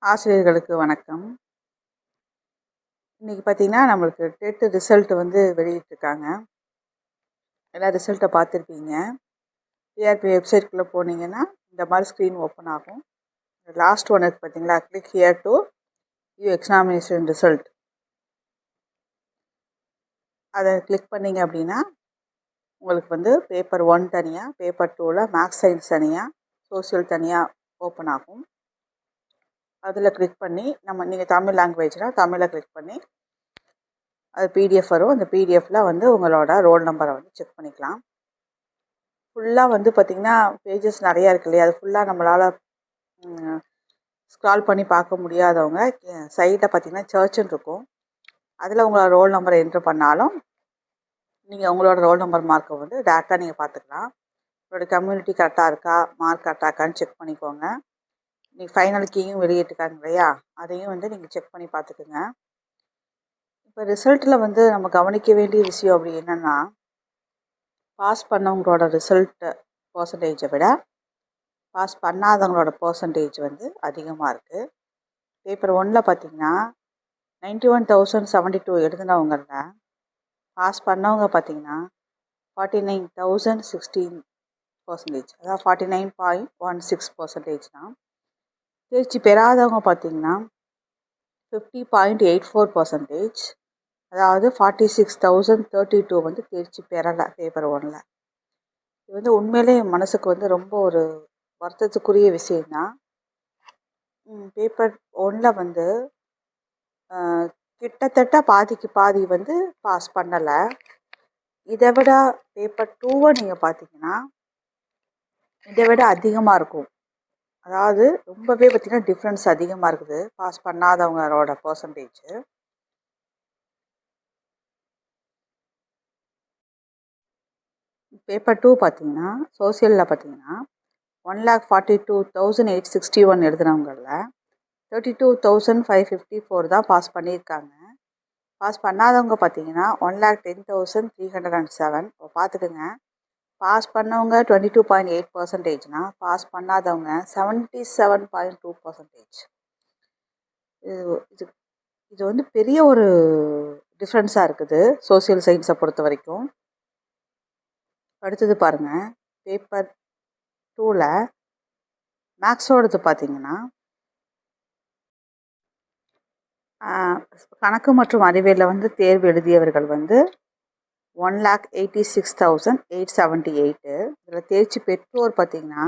ஆசிரியர்களுக்கு வணக்கம். இன்றைக்கி பார்த்திங்கன்னா நம்மளுக்கு டெட் ரிசல்ட் வந்து வெளியிட்டிருக்காங்க. எல்லாம் ரிசல்ட்டை பார்த்துருப்பீங்க. டிஆர்பி வெப்சைட்குள்ளே போனீங்கன்னா இந்த மாதிரி ஸ்க்ரீன் ஓப்பன் ஆகும். லாஸ்ட் ஒன் இருக்குது பார்த்தீங்களா, click here to view examination result. அதை கிளிக் பண்ணிங்க அப்படின்னா உங்களுக்கு வந்து பேப்பர் 1 தனியாக, பேப்பர் 2ல் மேக்ஸ் சயின்ஸ் தனியாக, சோசியல் தனியாக ஓப்பன் ஆகும். அதில் கிளிக் பண்ணி நீங்கள் தமிழ் லாங்குவேஜ்னால் தமிழை கிளிக் பண்ணி அது பிடிஎஃப் வரும். அந்த பிடிஎஃப்பில் வந்து உங்களோட ரோல் நம்பரை வந்து செக் பண்ணிக்கலாம். ஃபுல்லாக வந்து பார்த்திங்கன்னா பேஜஸ் நிறையா இருக்கு இல்லையா, அது ஃபுல்லாக நம்மளால் ஸ்க்ரால் பண்ணி பார்க்க முடியாதவங்க சைடில் பார்த்திங்கன்னா சர்ச்சுன்னு இருக்கும். அதில் உங்களோட ரோல் நம்பரை என்ட்ரு பண்ணாலும் நீங்கள் உங்களோட ரோல் நம்பர் மார்க்கை வந்து டேரெக்டாக நீங்கள் பார்த்துக்கலாம். உங்களோட கம்யூனிட்டி கரெக்டாக இருக்கா, மார்க் கரெக்டாக இருக்கான்னு செக் பண்ணிக்கோங்க. நீங்கள் ஃபைனல் கீயும் வெளியிட்டிருக்காங்க இல்லையா, அதையும் வந்து நீங்கள் செக் பண்ணி பார்த்துக்குங்க. இப்போ ரிசல்ட்டில் வந்து நம்ம கவனிக்க வேண்டிய விஷயம் அப்படி என்னென்னா, பாஸ் பண்ணவங்களோட ரிசல்ட்டு பர்சன்டேஜை விட பாஸ் பண்ணாதவங்களோட பர்சன்டேஜ் வந்து அதிகமாக இருக்குது. பேப்பர் 1ல் பார்த்திங்கன்னா 91,072 எழுதினவங்களில் பாஸ் பண்ணவங்க பார்த்திங்கன்னா 49,016%, அதாவது 49.16% தான். தேர்ச்சி பெறாதவங்க பார்த்திங்கன்னா 50.84%, அதாவது 46,032 வந்து தேர்ச்சி பெறலை பேப்பர் 1ல். இது வந்து உண்மையிலே மனசுக்கு வந்து ரொம்ப ஒரு வருத்தத்துக்குரிய விஷயந்தான். பேப்பர் 1ல் வந்து கிட்டத்தட்ட பாதிக்கு பாதி வந்து பாஸ் பண்ணலை. இதை விட பேப்பர் 2வை நீங்கள் பார்த்தீங்கன்னா இதை விட அதிகமாக இருக்கும். அதாவது ரொம்பவே பார்த்திங்கன்னா டிஃப்ரென்ஸ் அதிகமாக இருக்குது பாஸ் பண்ணாதவங்களோட பர்சன்டேஜ். பேப்பர் 2 பார்த்திங்கன்னா சோசியலில் பார்த்திங்கன்னா 1,42,861 எழுதுனவங்களில் 32,554 தான் பாஸ் பண்ணியிருக்காங்க. பாஸ் பண்ணாதவங்க பார்த்திங்கன்னா 1,10,307. இப்போ பார்த்துக்குங்க, பாஸ் பண்ணவங்க 22.8%, பாஸ் பண்ணாதவங்க 77.2%. இது வந்து பெரிய ஒரு டிஃப்ரென்ஸாக இருக்குது சோசியல் சயின்ஸை பொறுத்த வரைக்கும். அடுத்தது பாருங்கள், பேப்பர் 2ல் மேக்ஸோடது பார்த்திங்கன்னா கணக்கு மற்றும் அறிவியலில் வந்து தேர்வு எழுதியவர்கள் வந்து 1,86,878. இதில் தேர்ச்சி பெற்றோர் பார்த்திங்கன்னா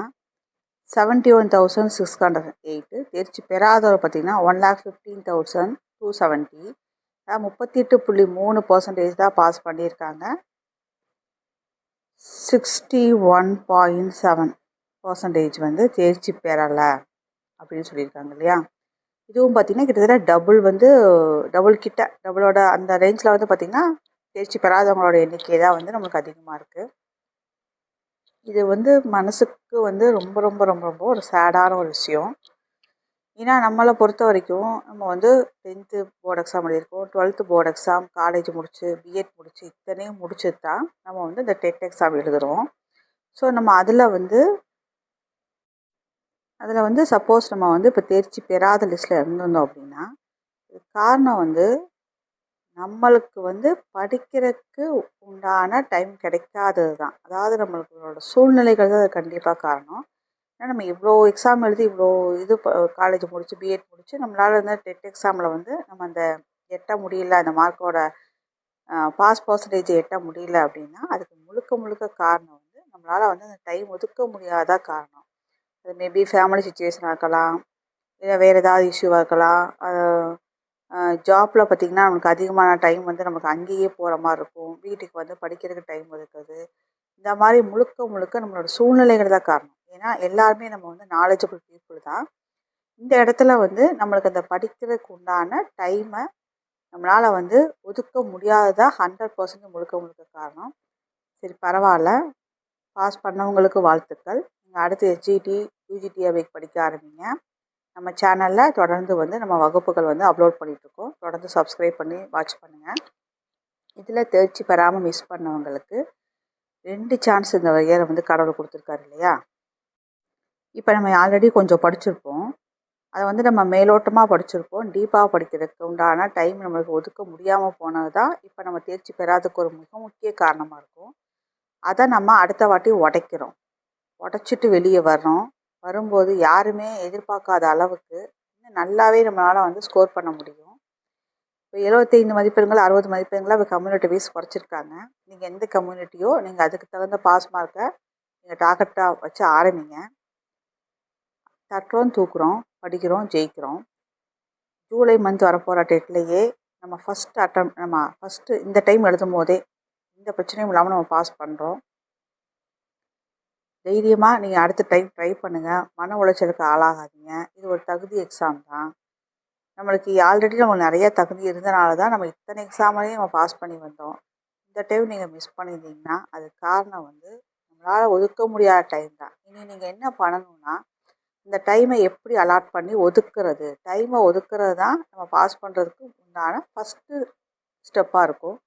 71,608. தேர்ச்சி பெறாதவர் பார்த்திங்கன்னா 1,15,270. அதாவது 38.3% தான் பாஸ் பண்ணியிருக்காங்க. 61.7% வந்து தேர்ச்சி பெறலை அப்படின்னு சொல்லியிருக்காங்க இல்லையா. இதுவும் பார்த்திங்கன்னா கிட்டத்தட்ட டபுளோட அந்த ரேஞ்சில் வந்து பார்த்திங்கன்னா தேர்ச்சி பெறாதவங்களோட எண்ணிக்கை தான் வந்து நம்மளுக்கு அதிகமாக இருக்குது. இது வந்து மனசுக்கு வந்து ரொம்ப ரொம்ப ரொம்ப ரொம்ப ஒரு சேடான ஒரு விஷயம். ஏன்னா நம்மளை பொறுத்த வரைக்கும் நம்ம வந்து 10th போர்டு எக்ஸாம் எழுதியிருக்கோம், 12th போர்டு எக்ஸாம், காலேஜ் முடிச்சு, பிஎட் முடிச்சு, இத்தனையும் முடிச்சுட்டு தான் நம்ம வந்து இந்த டெட் எக்ஸாம் எழுதுகிறோம். ஸோ நம்ம அதில் வந்து சப்போஸ் நம்ம வந்து இப்போ தேர்ச்சி பெறாத லிஸ்ட்டில் இருந்திருந்தோம் அப்படின்னா காரணம் வந்து நம்மளுக்கு வந்து படிக்கிறதுக்கு உண்டான டைம் கிடைக்காதது தான். அதாவது நம்மளோட சூழ்நிலைகள் தான் அது கண்டிப்பாக காரணம். ஏன்னா நம்ம இவ்வளோ எக்ஸாம் எழுதி இவ்வளோ காலேஜ் முடித்து பிஎட் முடித்து நம்மளால் வந்து டெட் எக்ஸாமில் வந்து நம்ம அந்த எட்ட முடியல, அந்த மார்க்கோட பாஸ் பர்சன்டேஜ் எட்ட முடியல அப்படின்னா அதுக்கு முழுக்க காரணம் வந்து நம்மளால் வந்து அந்த டைம் ஒதுக்க முடியாத காரணம். அது மேபி ஃபேமிலி சுச்சுவேஷனாக இருக்கலாம், இல்லை வேறு ஏதாவது இஷ்யூவாக இருக்கலாம். ஜாப்பில் பார்த்திங்கன்னா நமக்கு அதிகமான டைம் வந்து நமக்கு அங்கேயே போகிற மாதிரி இருக்கும், வீட்டுக்கு வந்து படிக்கிறதுக்கு டைம் ஒதுக்குறது. இந்த மாதிரி முழுக்க நம்மளோட சூழ்நிலைகள் தான் காரணம். ஏன்னா எல்லாருமே நம்ம வந்து நாலேஜபிள் பீப்புள் தான். இந்த இடத்துல வந்து நம்மளுக்கு அந்த படிக்கிறதுக்கு உண்டான டைமை நம்மளால் வந்து ஒதுக்க முடியாததாக 100% முழுக்க காரணம். சரி, பரவாயில்ல, பாஸ் பண்ணவங்களுக்கு வாழ்த்துக்கள். நீங்கள் அடுத்து எஸ்ஜிடி யூஜிடிஏ படிக்க ஆரம்பிங்க. நம்ம சேனலில் தொடர்ந்து வந்து நம்ம வகுப்புகள் வந்து அப்லோட் பண்ணிகிட்ருக்கோம். தொடர்ந்து சப்ஸ்கிரைப் பண்ணி வாட்ச் பண்ணுங்கள். இதில் தேர்ச்சி பெறாமல் மிஸ் பண்ணவங்களுக்கு 2 சான்ஸ் இந்த இயரை வந்து கடவுள் கொடுத்துருக்காரு இல்லையா. இப்போ நம்ம ஆல்ரெடி கொஞ்சம் படிச்சிருப்போம். அதை வந்து நம்ம மேலோட்டமாக படிச்சிருப்போம். டீப்பாக படிக்கிறதுக்கு உண்டான டைம் நம்மளுக்கு ஒதுக்க முடியாமல் போனது தான் இப்போ நம்ம தேர்ச்சி பெறாததுக்கு ஒரு மிக முக்கிய காரணமாக இருக்கும். அதை நம்ம அடுத்த வாட்டி உடைக்கிறோம். உடச்சிட்டு வெளியே வர்றோம். வரும்போது யாருமே எதிர்பார்க்காத அளவுக்கு இன்னும் நல்லாவே நம்மளால் வந்து ஸ்கோர் பண்ண முடியும். இப்போ 75 மதிப்பெண்கள் 60 மதிப்பெண்களாக இப்போ கம்யூனிட்டி வைஸ் குறைச்சிருக்காங்க. நீங்கள் எந்த கம்யூனிட்டியோ நீங்கள் அதுக்கு தகுந்த பாஸ் மார்க்கை நீங்கள் டார்கெட்டாக வச்சு ஆரம்பிங்க. தட்டுறோம், தூக்குறோம், படிக்கிறோம், ஜெயிக்கிறோம். ஜூலை மந்த் வரப்போகிற டெட்லேயே நம்ம ஃபஸ்ட்டு இந்த டைம் எழுதும் போதே எந்த பிரச்சனையும் இல்லாமல் நம்ம பாஸ் பண்ணுறோம். தைரியமாக நீங்கள் அடுத்த டைம் ட்ரை பண்ணுங்கள். மன உளைச்சலுக்கு ஆளாகாதீங்க. இது ஒரு தகுதி எக்ஸாம் தான். நம்மளுக்கு ஆல்ரெடி நம்மளுக்கு நிறைய தகுதி இருந்தனால தான் நம்ம இத்தனை எக்ஸாமையும் நம்ம பாஸ் பண்ணி வந்தோம். இந்த டைம் நீங்கள் மிஸ் பண்ணியிருந்தீங்கன்னா அதுக்கு காரணம் வந்து நம்மளால் ஒதுக்க முடியாத டைம் தான். இனி நீங்கள் என்ன பண்ணணும்னா இந்த டைமை எப்படி அலாட் பண்ணி ஒதுக்குறது, டைமை ஒதுக்குறது தான் நம்ம பாஸ் பண்ணுறதுக்கு உண்டான ஃபஸ்ட்டு ஸ்டெப்பாக இருக்கும்.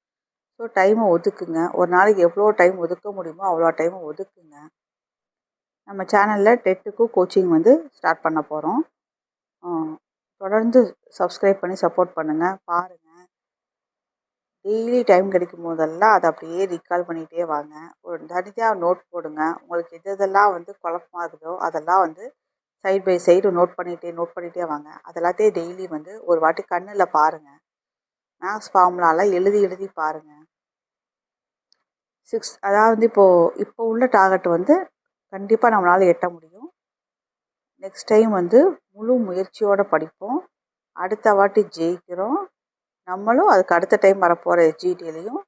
ஸோ டைமை ஒதுக்குங்க. ஒரு நாளைக்கு எவ்வளோ டைம் ஒதுக்க முடியுமோ அவ்வளோ டைமை ஒதுக்குங்க. நம்ம சேனலில் டெட்டுக்கும் கோச்சிங் வந்து ஸ்டார்ட் பண்ண போகிறோம். தொடர்ந்து சப்ஸ்கிரைப் பண்ணி சப்போர்ட் பண்ணுங்கள். பாருங்கள். டெய்லி டைம் கிடைக்கும் போதெல்லாம் அதை அப்படியே ரீகால் பண்ணிகிட்டே வாங்க. ஒரு தனியாக நோட் போடுங்க. உங்களுக்கு எதெல்லாம் வந்து குழப்பமாக இருக்குதோ அதெல்லாம் வந்து சைட் பை சைடு நோட் பண்ணிகிட்டே வாங்க. அதெல்லாத்தையும் டெய்லி வந்து ஒரு வாட்டி கண்ணில் பாருங்கள். மேக்ஸ் ஃபார்முலாலாம் எழுதி பாருங்கள். அதாவது இப்போ உள்ள டார்கெட் வந்து கண்டிப்பாக நம்மளால் எட்ட முடியும். நெக்ஸ்ட் டைம் வந்து முழு முயற்சியோடு படிப்போம். அடுத்த வாட்டி ஜெயிக்கிறோம். நம்மளும் அதுக்கு அடுத்த டைம் வரப்போகிற எஸ்ஜிடிலையும்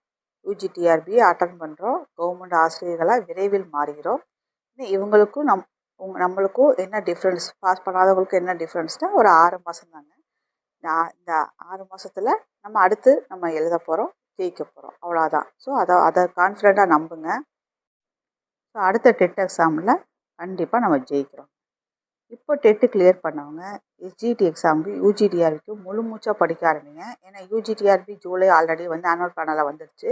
யூஜிடிஆர்பி அட்டன் பண்ணுறோம். கவர்மெண்ட் ஆசிரியர்களாக விரைவில் மாறுகிறோம். இவங்களுக்கும் நம்மளுக்கும் என்ன டிஃப்ரென்ஸ், பாஸ் பண்ணாதவங்களுக்கும் என்ன டிஃப்ரென்ஸ்னால் ஒரு 6 மாதம் தாங்க. இந்த 6 மாதத்தில் நம்ம அடுத்து நம்ம எழுத போகிறோம், ஜெயிக்க போகிறோம், அவ்வளோதான். ஸோ அதை கான்ஃபிடெண்ட்டாக நம்புங்க. ஸோ அடுத்த டெட் எக்ஸாமில் கண்டிப்பாக நம்ம ஜெயிக்கிறோம். இப்போ டெட்டு கிளியர் பண்ணவங்க எஸ்ஜிடி எக்ஸாமுக்கு யூஜிடிஆர்பிக்கு முழு மூச்சாக படிக்க ஆரம்பிங்க. ஏன்னா யூஜிடிஆர்பி ஜூலை ஆல்ரெடி வந்து ஆனுவல் பேனலில் வந்துடுச்சு.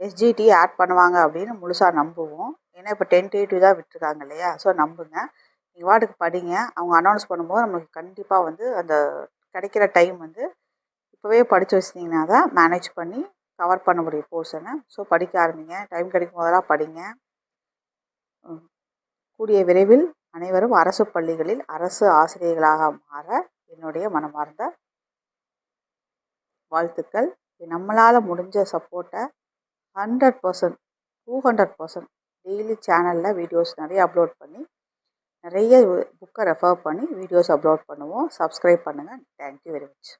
எஸ்ஜிடி ஆட் பண்ணுவாங்க அப்படின்னு முழுசாக நம்புவோம். ஏன்னா இப்போ டென்டேட்டிவ் தான் விட்டுருக்காங்க இல்லையா. ஸோ நம்புங்க. நீங்கள் வாட்டுக்கு படிங்க. அவங்க அனௌன்ஸ் பண்ணும்போது நம்மளுக்கு கண்டிப்பாக வந்து அந்த கிடைக்கிற டைம் வந்து இப்போவே படித்து வச்சிட்டிங்கன்னா தான் மேனேஜ் பண்ணி கவர் பண்ண முடியும் போர்ஷனை. ஸோ படிக்க ஆரம்பிங்க. டைம் கிடைக்கும் போதெல்லாம் படிங்க. கூடிய விரைவில் அனைவரும் அரசு பள்ளிகளில் அரசு ஆசிரியர்களாக மாற என்னுடைய மனமார்ந்த வாழ்த்துக்கள். நம்மளால் முடிஞ்ச சப்போர்ட்டை 100%, 200% டெய்லி சேனலில் வீடியோஸ் நிறைய அப்லோட் பண்ணி நிறைய புக்கை ரெஃபர் பண்ணி வீடியோஸ் அப்லோட் பண்ணுவோம். சப்ஸ்கிரைப் பண்ணுங்கள். Thank you very much.